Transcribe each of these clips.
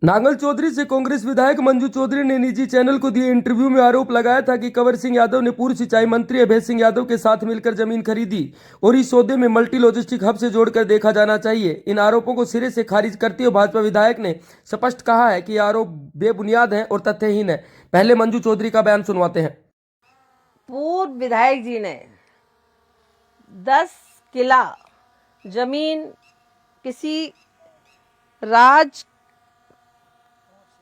नांगल चौधरी से कांग्रेस विधायक मंजू चौधरी ने निजी चैनल को दिए इंटरव्यू में आरोप लगाया था कि कंवर सिंह यादव ने पूर्व सिंचाई मंत्री अभय सिंह यादव के साथ मिलकर जमीन खरीदी और इस सौदे में मल्टी लॉजिस्टिक हब से जोड़कर देखा जाना चाहिए। इन आरोपों को सिरे से खारिज करते हुए भाजपा विधायक ने स्पष्ट कहा है कि ये आरोप बेबुनियाद है और तथ्यहीन है। पहले मंजू चौधरी का बयान सुनवाते हैं। पूर्व विधायक जी ने 10 किला जमीन किसी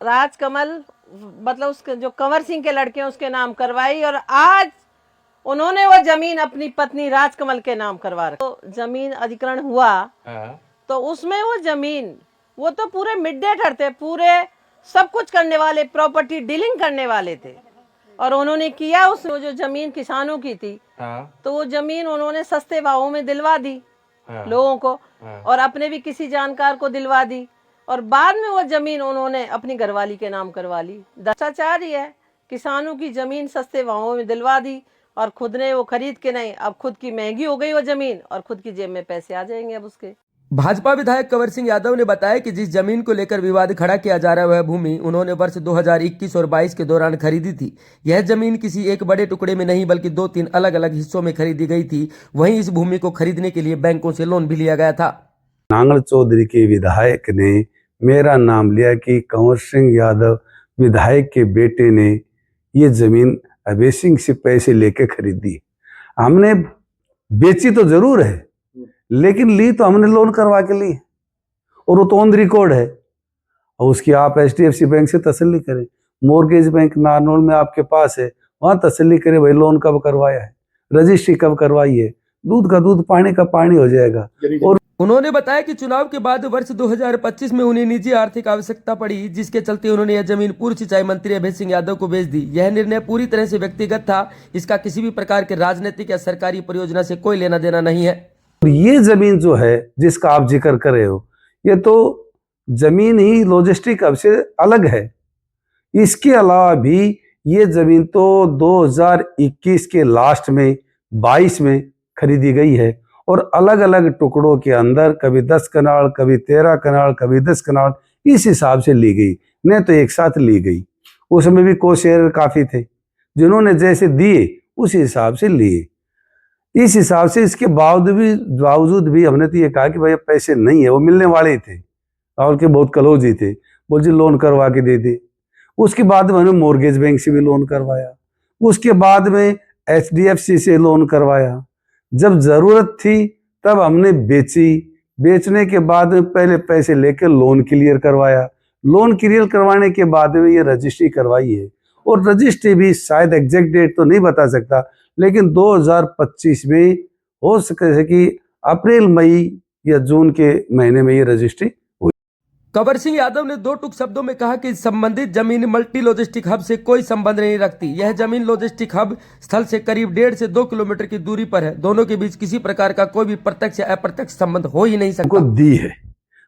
राजकमल मतलब उसके जो कंवर सिंह के लड़के हैं उसके नाम करवाई और आज उन्होंने वो जमीन अपनी पत्नी राजकमल के नाम करवा रखी। तो जमीन अधिग्रहण हुआ तो उसमें वो जमीन वो तो पूरे मिड-डे थे, पूरे सब कुछ करने वाले, प्रॉपर्टी डीलिंग करने वाले थे और उन्होंने किया। उस जो जमीन किसानों की थी तो वो जमीन उन्होंने सस्ते भावों में दिलवा दी लोगों को और अपने भी किसी जानकार को दिलवा दी और बाद में वो जमीन उन्होंने अपनी घरवाली के नाम करवा ली। भ्रष्टाचार ही है। किसानों की जमीन सस्ते भावों में दिलवा दी और खुद ने वो खरीद के नहीं, अब खुद की महंगी हो गई वो जमीन और खुद की जेब में पैसे आ जाएंगे अब उसके। भाजपा विधायक कंवर सिंह यादव ने बताया कि जिस जमीन को लेकर विवाद खड़ा किया जा रहा है वह भूमि उन्होंने वर्ष 2021 और 22 के दौरान खरीदी थी। यह जमीन किसी एक बड़े टुकड़े में नहीं बल्कि 2-3 अलग अलग हिस्सों में खरीदी गई थी। वहीं इस भूमि को खरीदने के लिए बैंकों से लोन भी लिया गया था। नांगल चौधरी के विधायक ने मेरा नाम लिया कि कंवर सिंह यादव विधायक के बेटे ने ये जमीन अभय सिंह से पैसे लेके खरीदी। हमने बेची तो जरूर है लेकिन ली तो हमने लोन करवा के ली और वो तो ऑन रिकॉर्ड है और उसकी आप HDFC बैंक से तसल्ली करें, मॉर्गेज बैंक नारनौल में आपके पास है, वहां तसल्ली करें भाई लोन कब करवाया है, रजिस्ट्री कब करवाई है। दूध का दूध पानी का पानी हो जाएगा। और उन्होंने बताया कि चुनाव के बाद वर्ष 2025 में उन्हें निजी आर्थिक आवश्यकता पड़ी जिसके चलते उन्होंने यह जमीन पूर्व सिंचाई मंत्री अभय सिंह यादव को बेच दी। यह निर्णय पूरी तरह से व्यक्तिगत था, इसका किसी भी प्रकार के राजनीतिक या सरकारी परियोजना से कोई लेना देना नहीं है। ये जमीन जो है जिसका आप जिक्र कर रहे हो ये तो जमीन ही लॉजिस्टिक हब से अलग है। इसके अलावा भी ये जमीन तो 2021 के लास्ट में 22 में खरीदी गई है और अलग अलग टुकड़ों के अंदर कभी 10 कनाल, कभी 13 कनाल, कभी 10 कनाल, इस हिसाब से ली गई, नहीं तो एक साथ ली गई। उसमें भी को शेयर काफी थे, जिन्होंने जैसे दिए उस हिसाब से लिए। इस हिसाब से इसके बावजूद भी हमने तो ये कहा कि भाई पैसे नहीं है, वो मिलने वाले ही थे, राहुल के बहुत क्लोज ही थे, बोल जी लोन करवा के दे दे। उसके बाद में हमने मॉर्गेज बैंक से भी लोन करवाया, उसके बाद में HDFC से लोन करवाया। जब जरूरत थी तब हमने बेची, बेचने के बाद में पहले पैसे लेकर लोन क्लियर करवाया, लोन क्लियर करवाने के बाद में ये रजिस्ट्री करवाई है और रजिस्ट्री भी शायद एग्जैक्ट डेट तो नहीं बता सकता लेकिन 2025 में हो सके कि अप्रैल मई या जून के महीने में ये रजिस्ट्री हुई। कंवर सिंह यादव ने 2 टूक शब्दों में कहा कि संबंधित जमीन मल्टी लॉजिस्टिक हब से कोई संबंध नहीं रखती। यह जमीन लॉजिस्टिक हब स्थल से करीब 1.5 से 2 किलोमीटर की दूरी पर है। दोनों के बीच किसी प्रकार का कोई भी प्रत्यक्ष या अप्रत्यक्ष संबंध हो ही नहीं सकता। दी है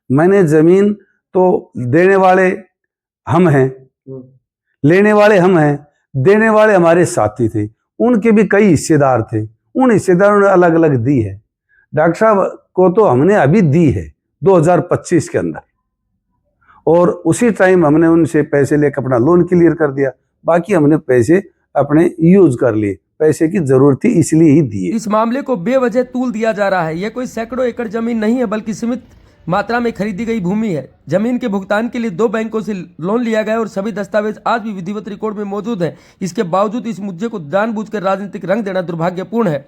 मैंने जमीन तो देने वाले हम हैं, लेने वाले हम हैं, देने वाले हमारे साथी थे, उनके भी कई हिस्सेदार थे, उन हिस्सेदारों ने अलग अलग दी है। डॉक्टर साहब को तो हमने अभी दी है 2025 के अंदर और उसी टाइम हमने उनसे पैसे लेकर अपना लोन क्लियर कर दिया, बाकी हमने पैसे अपने यूज कर लिए, पैसे की जरूरत थी इसलिए ही दिए। इस मामले को बेवजह तूल दिया जा रहा है। यह कोई सैकड़ों एकड़ जमीन नहीं है बल्कि सीमित मात्रा में खरीदी गई भूमि है। जमीन के भुगतान के लिए 2 बैंकों से लोन लिया गया और सभी दस्तावेज आज भी विधिवत रिकॉर्ड में मौजूद हैं। इसके बावजूद इस मुद्दे को जानबूझकर राजनीतिक रंग देना दुर्भाग्यपूर्ण है।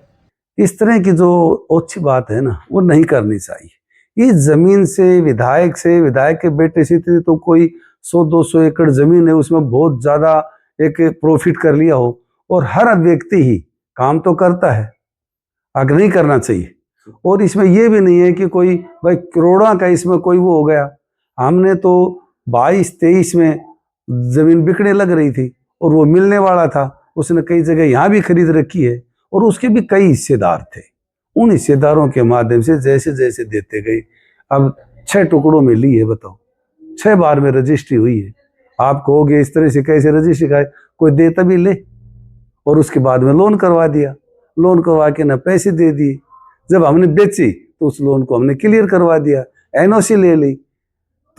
इस तरह की जो अच्छी बात है ना वो नहीं करनी चाहिए। इस जमीन से विधायक के बेटे से तो कोई 100-200 एकड़ जमीन है, उसमें बहुत ज्यादा एक प्रॉफिट कर लिया हो और हर व्यक्ति ही काम तो करता है, आगे नहीं करना चाहिए। और इसमें यह भी नहीं है कि कोई भाई करोड़ों का इसमें कोई वो हो गया। हमने तो 22-23 में जमीन बिकने लग रही थी और वो मिलने वाला था, उसने कई जगह यहाँ भी खरीद रखी है और उसके भी कई हिस्सेदार थे। उन हिस्सेदारों के माध्यम से जैसे जैसे देते गए, अब 6 टुकड़ों में ली है, बताओ 6 बार में रजिस्ट्री हुई है। आप कहोगे इस तरह से कैसे रजिस्ट्री का कोई दे तभी ले, और उसके बाद में लोन करवा दिया, लोन करवा के ना पैसे दे दिए। जब हमने बेची तो उस लोन को हमने क्लियर करवा दिया, NOC ले ली।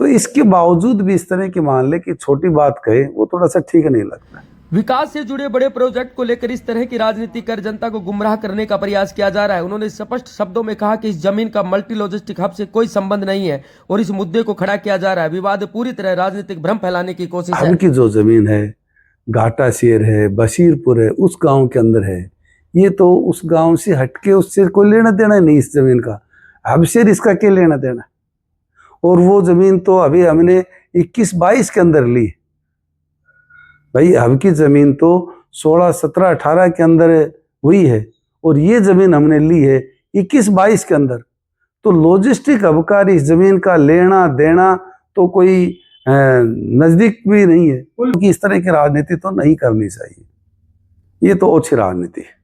तो इसके बावजूद भी इस तरह की मान ले कि छोटी बात कहे, वो थोड़ा सा ठीक नहीं लगता। विकास से जुड़े बड़े प्रोजेक्ट को लेकर इस तरह की राजनीति कर जनता को गुमराह करने का प्रयास किया जा रहा है। उन्होंने स्पष्ट शब्दों में कहा कि इस जमीन का मल्टी लॉजिस्टिक हब से कोई संबंध नहीं है और इस मुद्दे को खड़ा किया जा रहा है। विवाद पूरी तरह राजनीतिक भ्रम फैलाने की कोशिश है। अब की जो जमीन है, घाटा शेर है, बशीरपुर है, उस गांव के अंदर है, ये तो उस गांव से हटके, उससे कोई लेना देना नहीं इस जमीन का। अब शेर इसका क्या लेना देना? और वो जमीन तो अभी हमने 21-22 के अंदर ली भाई। अब की जमीन तो 16, 17, 18 के अंदर हुई है और ये जमीन हमने ली है 21-22 के अंदर। तो लॉजिस्टिक हब का इस जमीन का लेना देना तो कोई नजदीक भी नहीं है। इस तरह की राजनीति तो नहीं करनी चाहिए, ये तो अच्छी राजनीति है।